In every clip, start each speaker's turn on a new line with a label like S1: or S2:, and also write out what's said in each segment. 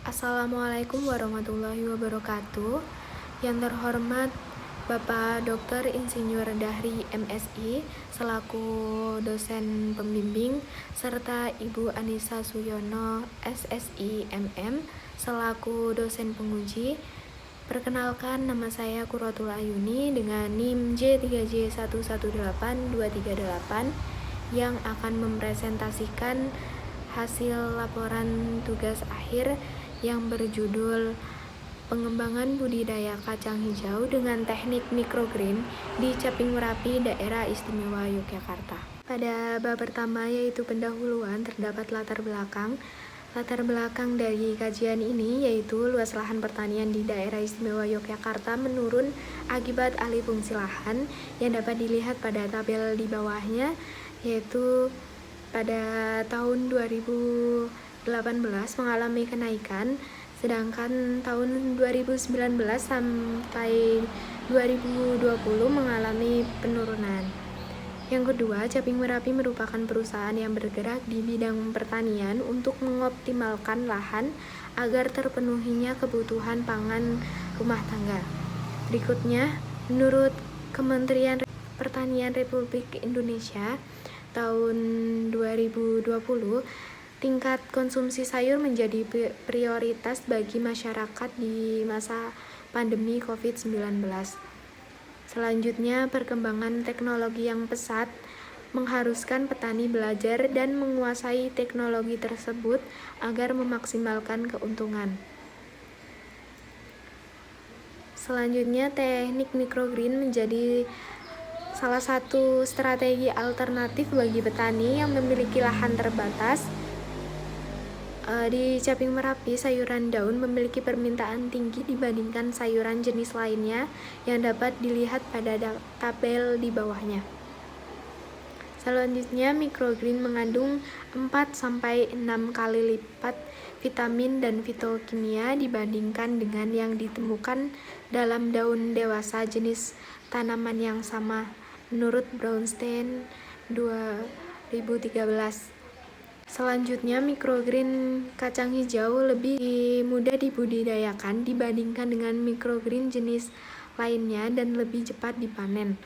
S1: Assalamualaikum warahmatullahi wabarakatuh. Yang terhormat Bapak Dr. Insinyur Dahri MSI selaku dosen pembimbing serta Ibu Anissa Suyono SSI MM selaku dosen penguji. Perkenalkan, nama saya Qurratul Ayuni dengan NIM J3J118238 yang akan mempresentasikan hasil laporan tugas akhir yang berjudul Pengembangan Budidaya Kacang Hijau dengan Teknik Microgreen di Caping Merapi, Daerah Istimewa Yogyakarta. Pada bab pertama yaitu pendahuluan terdapat latar belakang. Latar belakang dari kajian ini yaitu luas lahan pertanian di Daerah Istimewa Yogyakarta menurun akibat alih fungsi lahan yang dapat dilihat pada tabel di bawahnya, yaitu pada tahun 2018 mengalami kenaikan, sedangkan tahun 2019 sampai 2020 mengalami penurunan. Yang kedua, Caping Merapi merupakan perusahaan yang bergerak di bidang pertanian untuk mengoptimalkan lahan agar terpenuhinya kebutuhan pangan rumah tangga. Berikutnya, menurut Kementerian Pertanian Republik Indonesia, tahun 2020, tingkat konsumsi sayur menjadi prioritas bagi masyarakat di masa pandemi COVID-19. Selanjutnya, perkembangan teknologi yang pesat mengharuskan petani belajar dan menguasai teknologi tersebut agar memaksimalkan keuntungan. Selanjutnya, teknik microgreen menjadi salah satu strategi alternatif bagi petani yang memiliki lahan terbatas. Di Caping Merapi, sayuran daun memiliki permintaan tinggi dibandingkan sayuran jenis lainnya yang dapat dilihat pada tabel di bawahnya. Selanjutnya, microgreen mengandung 4-6 kali lipat vitamin dan fitokimia dibandingkan dengan yang ditemukan dalam daun dewasa jenis tanaman yang sama, menurut Brownstein 2013. Selanjutnya, microgreen kacang hijau lebih mudah dibudidayakan dibandingkan dengan microgreen jenis lainnya dan lebih cepat dipanen.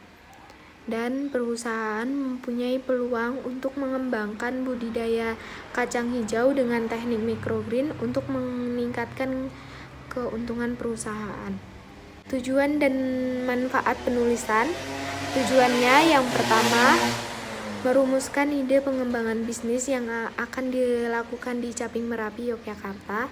S1: Dan perusahaan mempunyai peluang untuk mengembangkan budidaya kacang hijau dengan teknik microgreen untuk meningkatkan keuntungan perusahaan. Tujuan dan manfaat penulisan. Tujuannya yang pertama, merumuskan ide pengembangan bisnis yang akan dilakukan di Caping Merapi, Yogyakarta.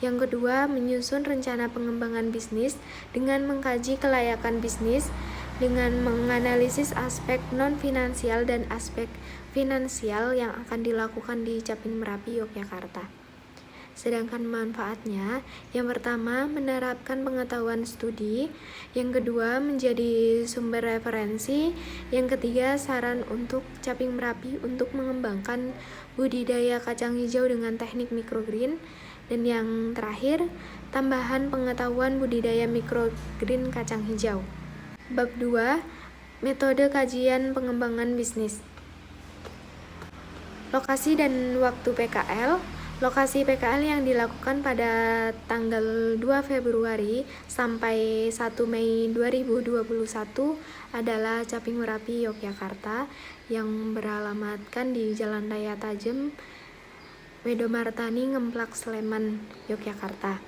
S1: Yang kedua, menyusun rencana pengembangan bisnis dengan mengkaji kelayakan bisnis dengan menganalisis aspek non-finansial dan aspek finansial yang akan dilakukan di Caping Merapi, Yogyakarta. Sedangkan manfaatnya, yang pertama menerapkan pengetahuan studi, yang kedua menjadi sumber referensi, yang ketiga saran untuk Caping Merapi untuk mengembangkan budidaya kacang hijau dengan teknik microgreen, dan yang terakhir tambahan pengetahuan budidaya microgreen kacang hijau. Bab 2, metode kajian pengembangan bisnis. Lokasi dan waktu PKL. Lokasi PKL yang dilakukan pada tanggal 2 Februari sampai 1 Mei 2021 adalah Caping Merapi, Yogyakarta, yang beralamatkan di Jalan Raya Tajem, Medomartani, Ngemplak, Sleman, Yogyakarta.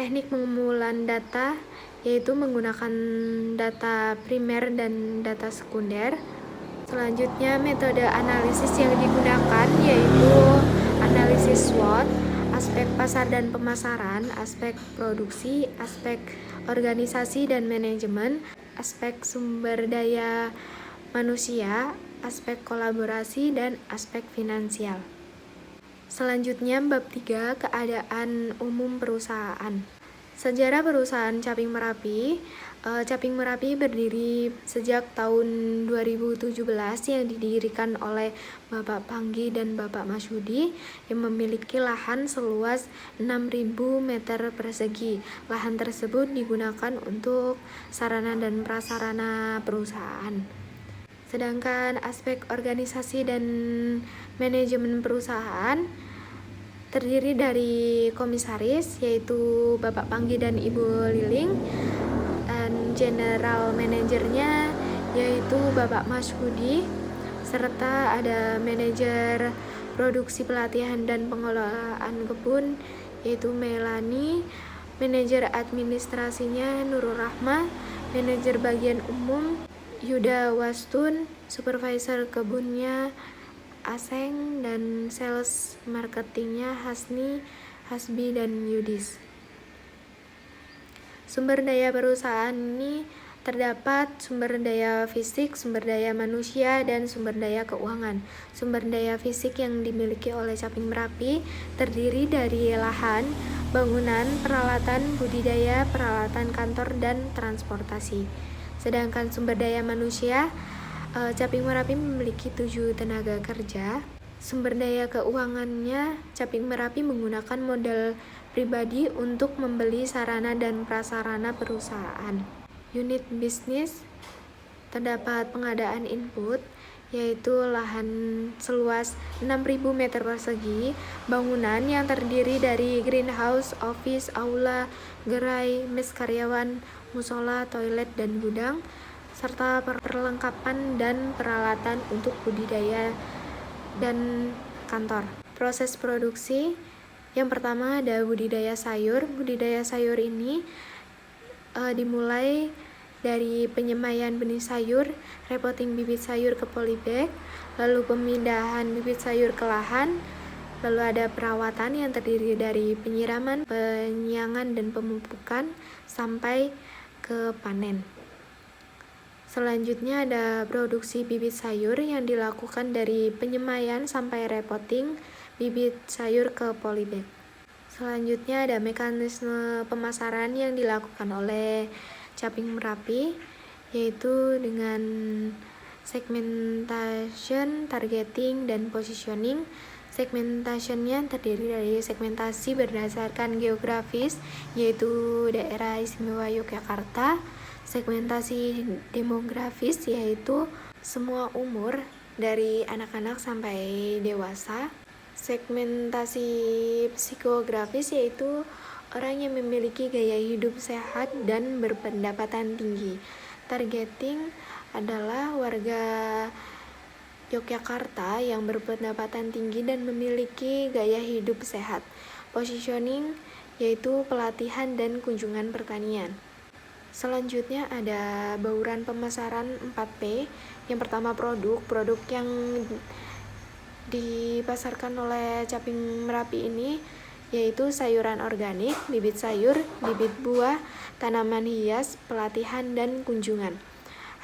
S1: Teknik pengumpulan data yaitu menggunakan data primer dan data sekunder. Selanjutnya, metode analisis yang digunakan yaitu analisis SWOT, aspek pasar dan pemasaran, aspek produksi, aspek organisasi dan manajemen, aspek sumber daya manusia, aspek kolaborasi, dan aspek finansial. Selanjutnya, bab 3, keadaan umum perusahaan. Sejarah perusahaan Caping Merapi. Caping Merapi berdiri sejak tahun 2017 yang didirikan oleh Bapak Panggi dan Bapak Masyudi yang memiliki lahan seluas 6.000 meter persegi. Lahan tersebut digunakan untuk sarana dan prasarana perusahaan. Sedangkan aspek organisasi dan manajemen perusahaan, terdiri dari komisaris yaitu Bapak Panggi dan Ibu Liling, dan general manajernya yaitu Bapak Mas Budi, serta ada manajer produksi, pelatihan dan pengelolaan kebun yaitu Melani, manajer administrasinya Nurul Rahma, manajer bagian umum Yuda Wastun, supervisor kebunnya Aseng, dan sales marketingnya Hasni, Hasbi, dan Yudis. Sumber daya perusahaan ini terdapat sumber daya fisik, sumber daya manusia, dan sumber daya keuangan. Sumber daya fisik yang dimiliki oleh Caping Merapi terdiri dari lahan, bangunan, peralatan budidaya, peralatan kantor, dan transportasi. Sedangkan sumber daya manusia, Caping Merapi memiliki 7 tenaga kerja. Sumber daya keuangannya, Caping Merapi menggunakan modal pribadi untuk membeli sarana dan prasarana perusahaan. Unit bisnis terdapat pengadaan input, yaitu lahan seluas 6.000 meter persegi, bangunan yang terdiri dari greenhouse, office, aula, gerai, mes karyawan, musola, toilet, dan gudang, serta perlengkapan dan peralatan untuk budidaya dan kantor. Proses produksi, yang pertama ada budidaya sayur. Budidaya sayur ini dimulai dari penyemaian benih sayur, repotting bibit sayur ke polybag, lalu pemindahan bibit sayur ke lahan, lalu ada perawatan yang terdiri dari penyiraman, penyiangan, dan pemupukan sampai ke panen. Selanjutnya ada produksi bibit sayur yang dilakukan dari penyemaian sampai repotting bibit sayur ke polybag. Selanjutnya ada mekanisme pemasaran yang dilakukan oleh Caping Merapi, yaitu dengan segmentation, targeting, dan positioning. Segmentationnya terdiri dari segmentasi berdasarkan geografis, yaitu daerah istimewa Yogyakarta. Segmentasi demografis, yaitu semua umur dari anak-anak sampai dewasa. Segmentasi psikografis, yaitu orang yang memiliki gaya hidup sehat dan berpendapatan tinggi. Targeting adalah warga Yogyakarta yang berpendapatan tinggi dan memiliki gaya hidup sehat. Positioning yaitu pelatihan dan kunjungan pertanian. Selanjutnya ada bauran pemasaran 4P. Yang pertama produk yang dipasarkan oleh Caping Merapi ini yaitu sayuran organik, bibit sayur, bibit buah, tanaman hias, pelatihan, dan kunjungan.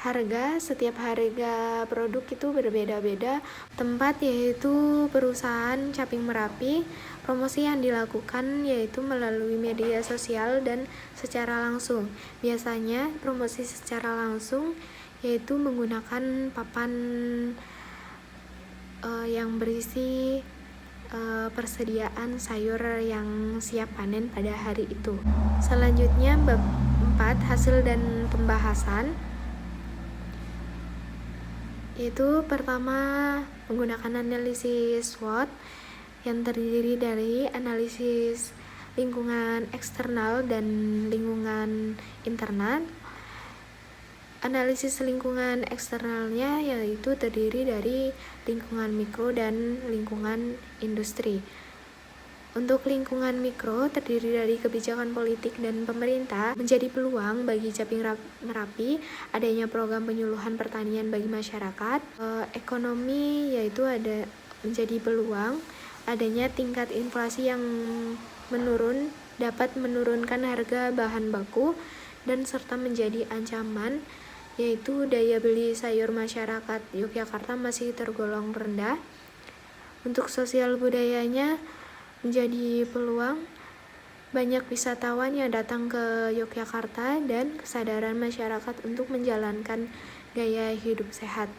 S1: Harga, setiap harga produk itu berbeda-beda. Tempat yaitu perusahaan Caping Merapi. Promosi yang dilakukan yaitu melalui media sosial dan secara langsung. Biasanya promosi secara langsung yaitu menggunakan papan yang berisi persediaan sayur yang siap panen pada hari itu. Selanjutnya bab 4, hasil dan pembahasan. Yaitu pertama menggunakan analisis SWOT yang terdiri dari analisis lingkungan eksternal dan lingkungan internal. Analisis lingkungan eksternalnya yaitu terdiri dari lingkungan mikro dan lingkungan industri. Untuk lingkungan mikro terdiri dari kebijakan politik dan pemerintah. Menjadi peluang bagi Caping Merapi adanya program penyuluhan pertanian bagi masyarakat. Ekonomi yaitu ada menjadi peluang adanya tingkat inflasi yang menurun dapat menurunkan harga bahan baku dan serta menjadi ancaman yaitu daya beli sayur masyarakat Yogyakarta masih tergolong rendah. Untuk sosial budayanya menjadi peluang banyak wisatawan yang datang ke Yogyakarta dan kesadaran masyarakat untuk menjalankan gaya hidup sehat.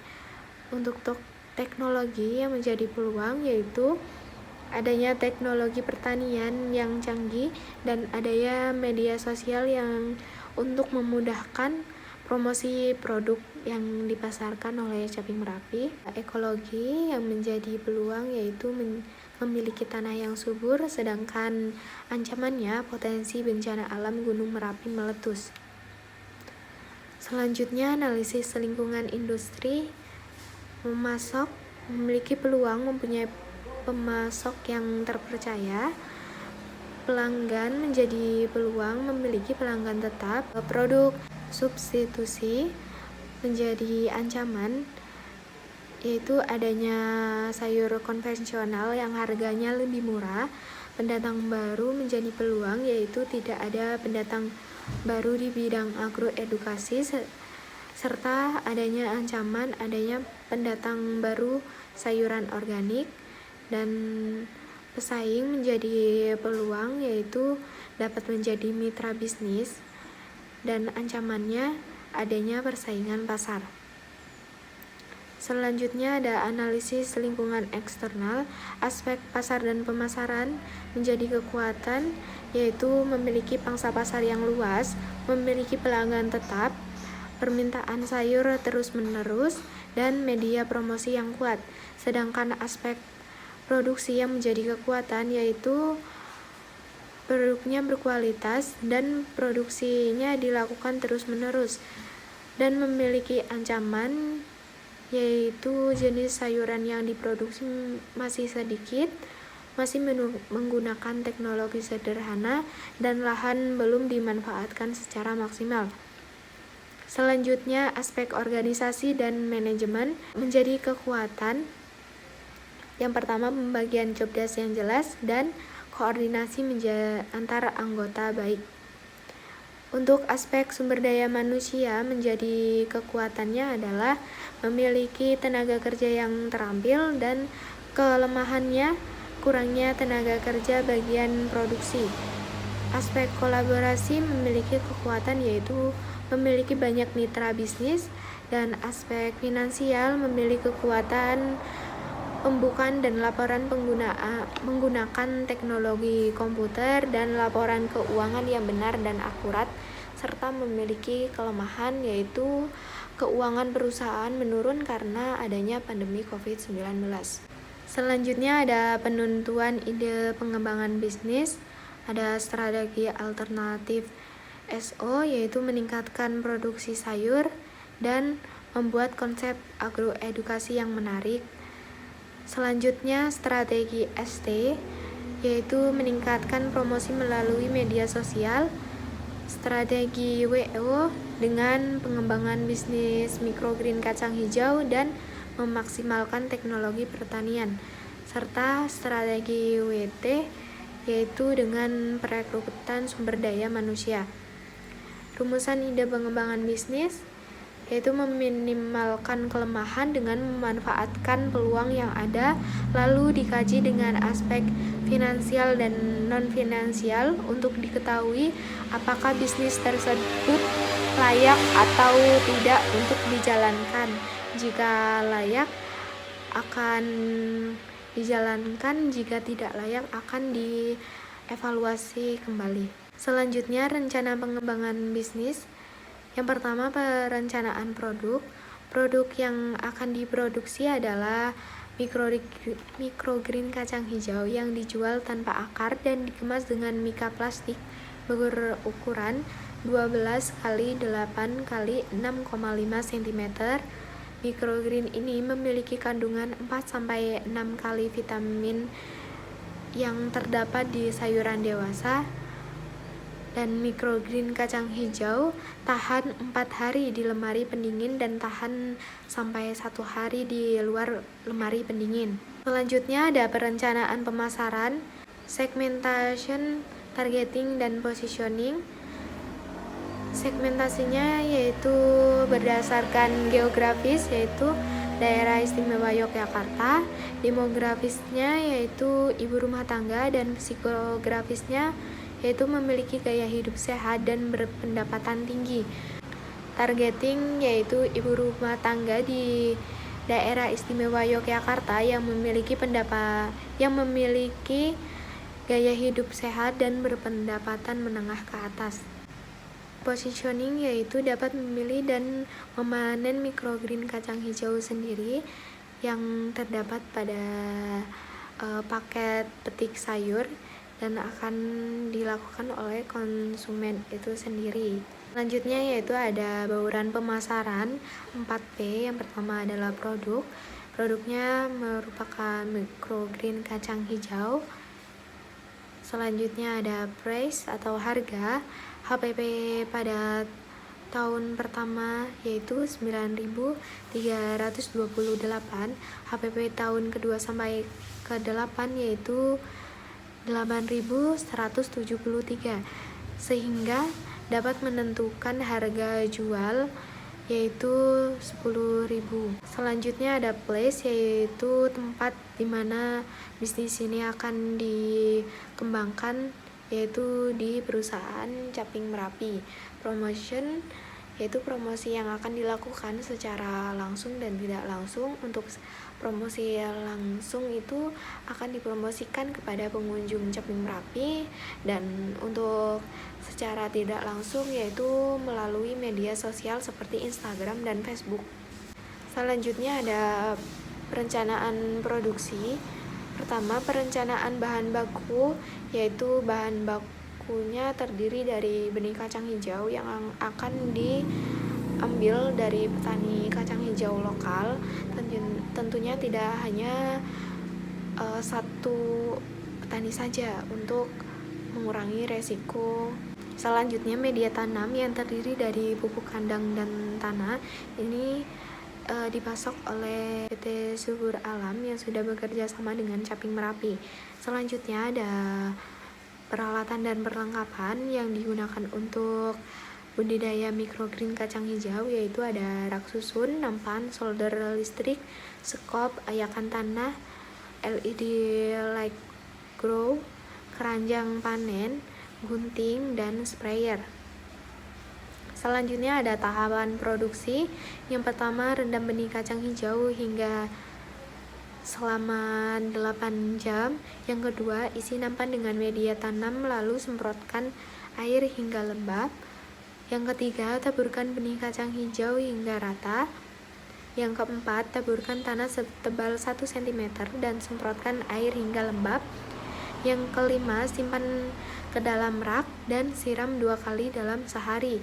S1: Untuk teknologi yang menjadi peluang yaitu adanya teknologi pertanian yang canggih dan adanya media sosial yang untuk memudahkan promosi produk yang dipasarkan oleh Caping Merapi. Ekologi yang menjadi peluang yaitu memiliki tanah yang subur, sedangkan ancamannya potensi bencana alam Gunung Merapi meletus. Selanjutnya, analisis lingkungan industri. Memasok memiliki peluang mempunyai pemasok yang terpercaya. Pelanggan menjadi peluang memiliki pelanggan tetap. Produk substitusi menjadi ancaman, yaitu adanya sayur konvensional yang harganya lebih murah. Pendatang baru menjadi peluang, yaitu tidak ada pendatang baru di bidang agroedukasi, serta adanya ancaman adanya pendatang baru sayuran organik. Dan pesaing menjadi peluang, yaitu dapat menjadi mitra bisnis, dan ancamannya adanya persaingan pasar. Selanjutnya ada analisis lingkungan eksternal. Aspek pasar dan pemasaran menjadi kekuatan, yaitu memiliki pangsa pasar yang luas, memiliki pelanggan tetap, permintaan sayur terus-menerus, dan media promosi yang kuat. Sedangkan aspek produksi yang menjadi kekuatan, yaitu produknya berkualitas dan produksinya dilakukan terus-menerus, dan memiliki ancaman, yaitu jenis sayuran yang diproduksi masih sedikit, masih menggunakan teknologi sederhana, dan lahan belum dimanfaatkan secara maksimal. Selanjutnya, aspek organisasi dan manajemen menjadi kekuatan. Yang pertama, pembagian job desk yang jelas dan koordinasi antara anggota baik. Untuk aspek sumber daya manusia menjadi kekuatannya adalah memiliki tenaga kerja yang terampil, dan kelemahannya kurangnya tenaga kerja bagian produksi. Aspek kolaborasi memiliki kekuatan, yaitu memiliki banyak mitra bisnis. Dan aspek finansial memiliki kekuatan, pembukaan dan laporan menggunakan teknologi komputer dan laporan keuangan yang benar dan akurat, serta memiliki kelemahan, yaitu keuangan perusahaan menurun karena adanya pandemi COVID-19. Selanjutnya ada penentuan ide pengembangan bisnis. Ada strategi alternatif SO, yaitu meningkatkan produksi sayur dan membuat konsep agroedukasi yang menarik. Selanjutnya strategi ST, yaitu meningkatkan promosi melalui media sosial. Strategi WO dengan pengembangan bisnis microgreen kacang hijau dan memaksimalkan teknologi pertanian. Serta strategi WT, yaitu dengan perekrutan sumber daya manusia. Rumusan ide pengembangan bisnis, yaitu meminimalkan kelemahan dengan memanfaatkan peluang yang ada, lalu dikaji dengan aspek finansial dan non-finansial untuk diketahui apakah bisnis tersebut layak atau tidak untuk dijalankan. Jika layak, akan dijalankan; jika tidak layak, akan dievaluasi kembali. Selanjutnya, rencana pengembangan bisnis. Yang pertama, perencanaan produk. Produk yang akan diproduksi adalah microgreen kacang hijau yang dijual tanpa akar dan dikemas dengan mika plastik berukuran 12 x 8 x 6,5 cm. Microgreen ini memiliki kandungan 4-6 kali vitamin yang terdapat di sayuran dewasa. Dan microgreen kacang hijau tahan 4 hari di lemari pendingin dan tahan sampai 1 hari di luar lemari pendingin. Selanjutnya ada perencanaan pemasaran, segmentation, targeting, dan positioning. Segmentasinya yaitu berdasarkan geografis, yaitu daerah istimewa Yogyakarta, demografisnya yaitu ibu rumah tangga, dan psikografisnya yaitu memiliki gaya hidup sehat dan berpendapatan tinggi. Targeting yaitu ibu rumah tangga di daerah istimewa Yogyakarta yang memiliki gaya hidup sehat dan berpendapatan menengah ke atas. Positioning yaitu dapat memilih dan memanen microgreen kacang hijau sendiri yang terdapat pada paket petik sayur dan akan dilakukan oleh konsumen itu sendiri. Selanjutnya yaitu ada bauran pemasaran 4P. Yang pertama adalah produk. Produknya merupakan microgreen kacang hijau. Selanjutnya ada price atau harga. HPP pada tahun pertama yaitu 9.328. HPP tahun kedua sampai ke-8 yaitu 8.173, sehingga dapat menentukan harga jual yaitu 10.000. Selanjutnya ada place, yaitu tempat di mana bisnis ini akan dikembangkan, yaitu di perusahaan Caping Merapi. Promotion, yaitu promosi yang akan dilakukan secara langsung dan tidak langsung. Untuk promosi langsung itu akan dipromosikan kepada pengunjung Caping Merapi, dan untuk secara tidak langsung yaitu melalui media sosial seperti Instagram dan Facebook. Selanjutnya ada perencanaan produksi. Pertama, perencanaan bahan baku, yaitu bahan bakunya terdiri dari benih kacang hijau yang akan diambil dari petani kacang hijau lokal. Tentunya tidak hanya satu petani saja untuk mengurangi resiko. Selanjutnya, media tanam yang terdiri dari pupuk kandang dan tanah. Ini dipasok oleh PT Subur Alam yang sudah bekerja sama dengan Caping Merapi. Selanjutnya ada peralatan dan perlengkapan yang digunakan untuk budidaya microgreen kacang hijau, yaitu ada rak susun, nampan, solder listrik, skop, ayakan tanah, LED light grow, keranjang panen, gunting, dan sprayer. Selanjutnya ada tahapan produksi. Yang pertama, rendam benih kacang hijau hingga selama 8 jam. Yang kedua, isi nampan dengan media tanam lalu semprotkan air hingga lembab. Yang ketiga, taburkan benih kacang hijau hingga rata. Yang keempat, taburkan tanah setebal 1 cm dan semprotkan air hingga lembab. Yang kelima, simpan ke dalam rak dan siram 2 kali dalam sehari.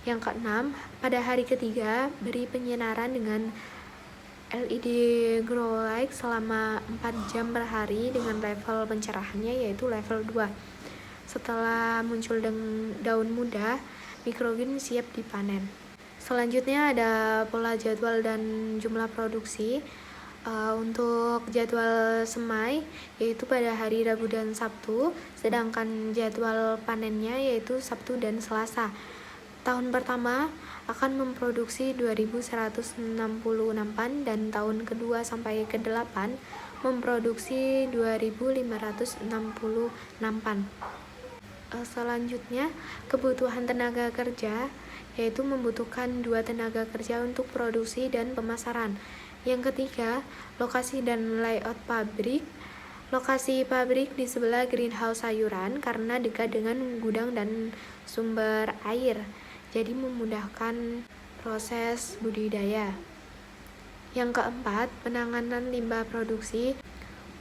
S1: Yang keenam, pada hari ketiga, beri penyinaran dengan LED grow light selama 4 jam per hari dengan level pencerahannya yaitu level 2. Setelah muncul daun muda, microgreen siap dipanen. Selanjutnya ada pola jadwal dan jumlah produksi. Untuk jadwal semai yaitu pada hari Rabu dan Sabtu, sedangkan jadwal panennya yaitu Sabtu dan Selasa. Tahun pertama akan memproduksi 2.160 nampan dan tahun kedua sampai ke-8 memproduksi 2.560 nampan. Selanjutnya, kebutuhan tenaga kerja yaitu membutuhkan 2 tenaga kerja untuk produksi dan pemasaran. Yang ketiga, lokasi dan layout pabrik. Lokasi pabrik di sebelah greenhouse sayuran karena dekat dengan gudang dan sumber air, jadi memudahkan proses budidaya. Yang keempat, penanganan limbah produksi.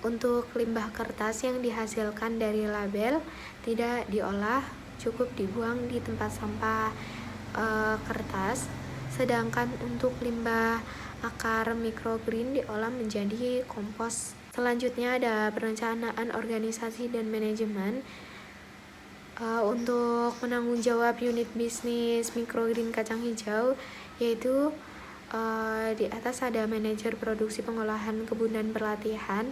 S1: Untuk limbah kertas yang dihasilkan dari label tidak diolah, cukup dibuang di tempat sampah kertas. Sedangkan untuk limbah akar microgreen diolah menjadi kompos. Selanjutnya ada perencanaan organisasi dan manajemen. Untuk menanggung jawab unit bisnis microgreen kacang hijau, yaitu di atas ada manajer produksi pengolahan kebun dan pelatihan,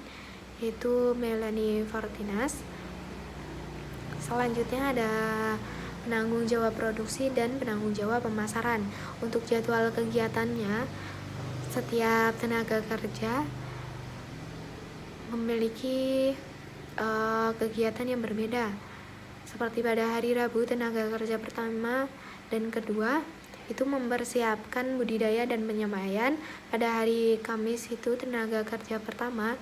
S1: yaitu Melanie Fortinas. Selanjutnya ada penanggung jawab produksi dan penanggung jawab pemasaran. Untuk jadwal kegiatannya, setiap tenaga kerja memiliki kegiatan yang berbeda. Seperti pada hari Rabu, tenaga kerja pertama dan kedua itu mempersiapkan budidaya dan penyemaian. Pada hari Kamis itu tenaga kerja pertama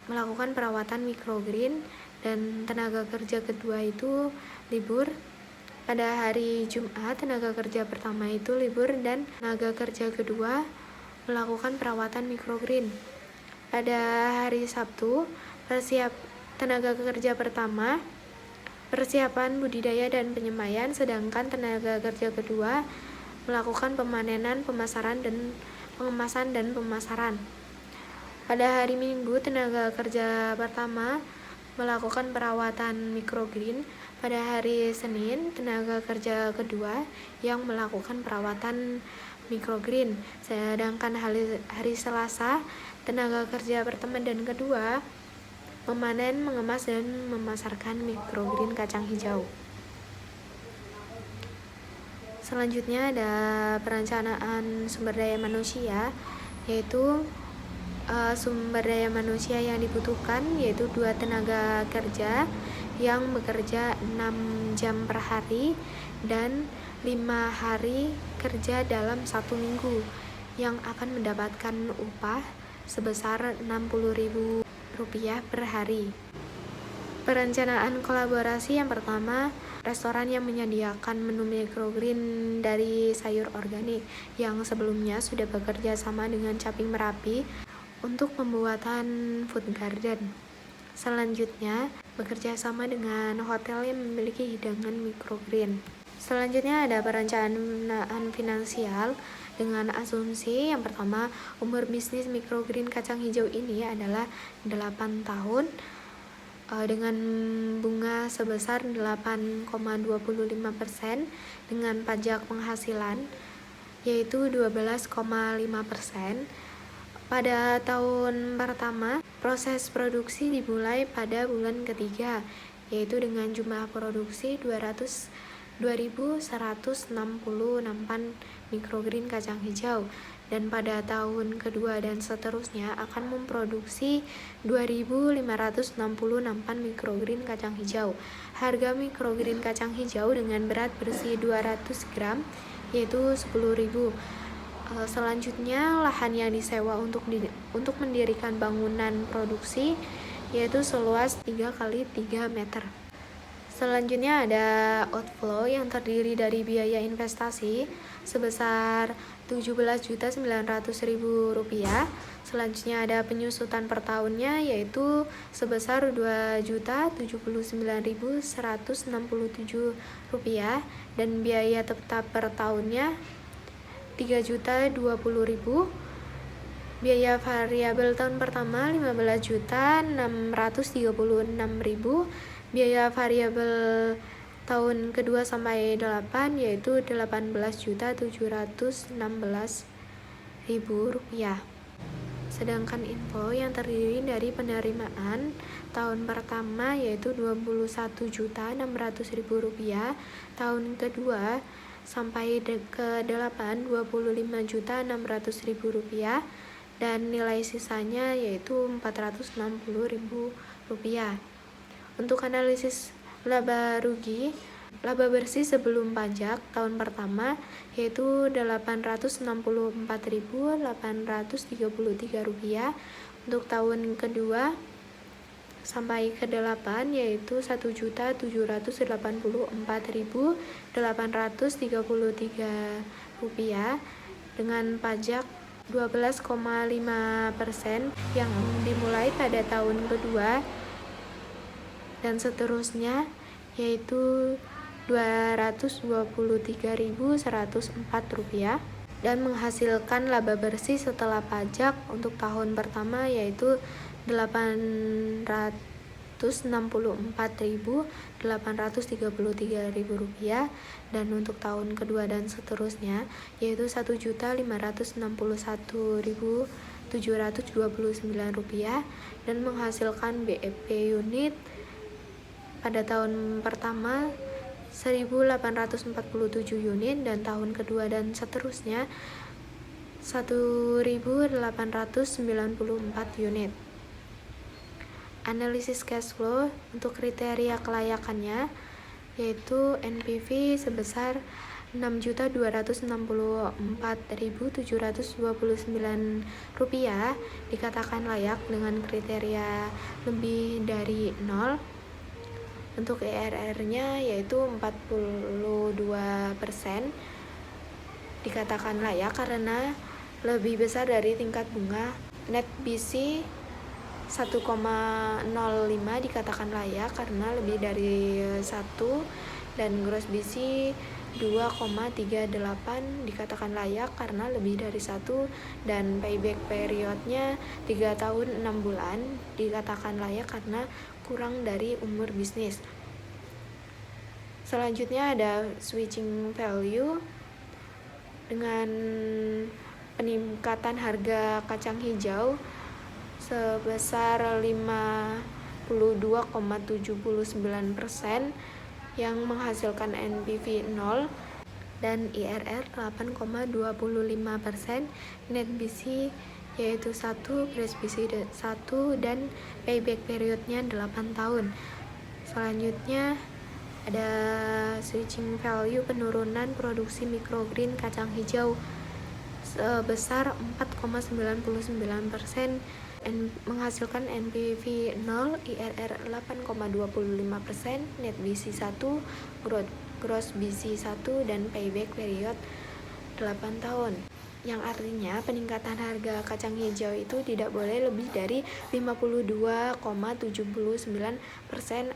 S1: melakukan perawatan microgreen dan tenaga kerja kedua itu libur. Pada hari Jumat, tenaga kerja pertama itu libur dan tenaga kerja kedua melakukan perawatan microgreen. Pada hari Sabtu, Tenaga kerja pertama, persiapan budidaya dan penyemaian, sedangkan tenaga kerja kedua melakukan pemanenan, pemasaran, dan pengemasan dan pemasaran. Pada hari Minggu, tenaga kerja pertama melakukan perawatan microgreen. Pada hari Senin, tenaga kerja kedua yang melakukan perawatan microgreen. Sedangkan hari Selasa, tenaga kerja pertama dan kedua memanen, mengemas, dan memasarkan microgreen kacang hijau. Selanjutnya ada perencanaan sumber daya manusia, yaitu sumber daya manusia yang dibutuhkan yaitu 2 tenaga kerja yang bekerja 6 jam per hari dan 5 hari kerja dalam 1 minggu yang akan mendapatkan upah sebesar Rp60.000 per hari. Perencanaan kolaborasi yang pertama, restoran yang menyediakan menu microgreen dari sayur organik yang sebelumnya sudah bekerja sama dengan Caping Merapi untuk pembuatan food garden. Selanjutnya, bekerja sama dengan hotel yang memiliki hidangan microgreen. Selanjutnya ada perencanaan finansial dengan asumsi yang pertama, umur bisnis microgreen kacang hijau ini adalah 8 tahun dengan bunga sebesar 8,25% dengan pajak penghasilan yaitu 12,5%. Pada tahun pertama, proses produksi dimulai pada bulan ketiga, yaitu dengan jumlah produksi 2.166 microgreen kacang hijau, dan pada tahun kedua dan seterusnya akan memproduksi 2.568 microgreen kacang hijau. Harga microgreen kacang hijau dengan berat bersih 200 gram yaitu 10.000. Selanjutnya, lahan yang disewa untuk mendirikan bangunan produksi yaitu seluas 3 x 3 meter. Selanjutnya ada outflow yang terdiri dari biaya investasi sebesar Rp17.900.000. Selanjutnya ada penyusutan per tahunnya yaitu sebesar Rp2.079.167 dan biaya tetap per tahunnya Rp3.020.000. Biaya variabel tahun pertama Rp15.636.000. Biaya variabel tahun kedua sampai 8 yaitu Rp18.716.000. Sedangkan inflow yang terdiri dari penerimaan tahun pertama yaitu Rp21.600.000, tahun kedua sampai ke 8 Rp25.600.000 dan nilai sisanya yaitu Rp460.000. Untuk analisis laba rugi, laba bersih sebelum pajak tahun pertama yaitu Rp864.833. Untuk tahun kedua sampai ke 8 yaitu Rp1.784.833 dengan pajak 12,5% yang dimulai pada tahun kedua dan seterusnya yaitu Rp223.104 dan menghasilkan laba bersih setelah pajak untuk tahun pertama yaitu Rp864.833 dan untuk tahun kedua dan seterusnya yaitu Rp1.561.729 dan menghasilkan BEP unit pada tahun pertama 1.847 unit dan tahun kedua dan seterusnya 1.894 unit. Analisis cash flow untuk kriteria kelayakannya yaitu NPV sebesar Rp6.264.729 dikatakan layak dengan kriteria lebih dari 0. Untuk IRR-nya yaitu 42% dikatakan layak karena lebih besar dari tingkat bunga. Net BC 1,05 dikatakan layak karena lebih dari 1, dan gross BC 2,38 dikatakan layak karena lebih dari 1, dan payback periodnya 3 tahun 6 bulan dikatakan layak karena kurang dari umur bisnis. Selanjutnya ada switching value. Dengan peningkatan harga kacang hijau sebesar 52,79% yang menghasilkan NPV 0 dan IRR 8,25%, net BC yaitu 1, gross BC 1, dan payback periodnya 8 tahun. Selanjutnya ada switching value penurunan produksi microgreen kacang hijau sebesar 4,99%, menghasilkan NPV 0, IRR 8,25%, net BC 1, gross BC 1, dan payback period 8 tahun. Yang artinya peningkatan harga kacang hijau itu tidak boleh lebih dari 52,79%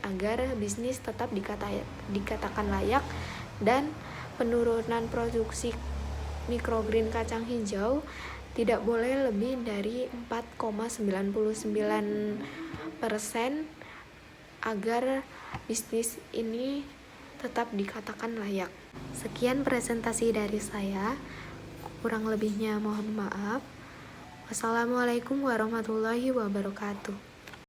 S1: agar bisnis tetap dikatakan layak, dan penurunan produksi microgreen kacang hijau tidak boleh lebih dari 4,99% agar bisnis ini tetap dikatakan layak. Sekian presentasi dari saya. Kurang lebihnya mohon maaf. Wassalamualaikum warahmatullahi wabarakatuh.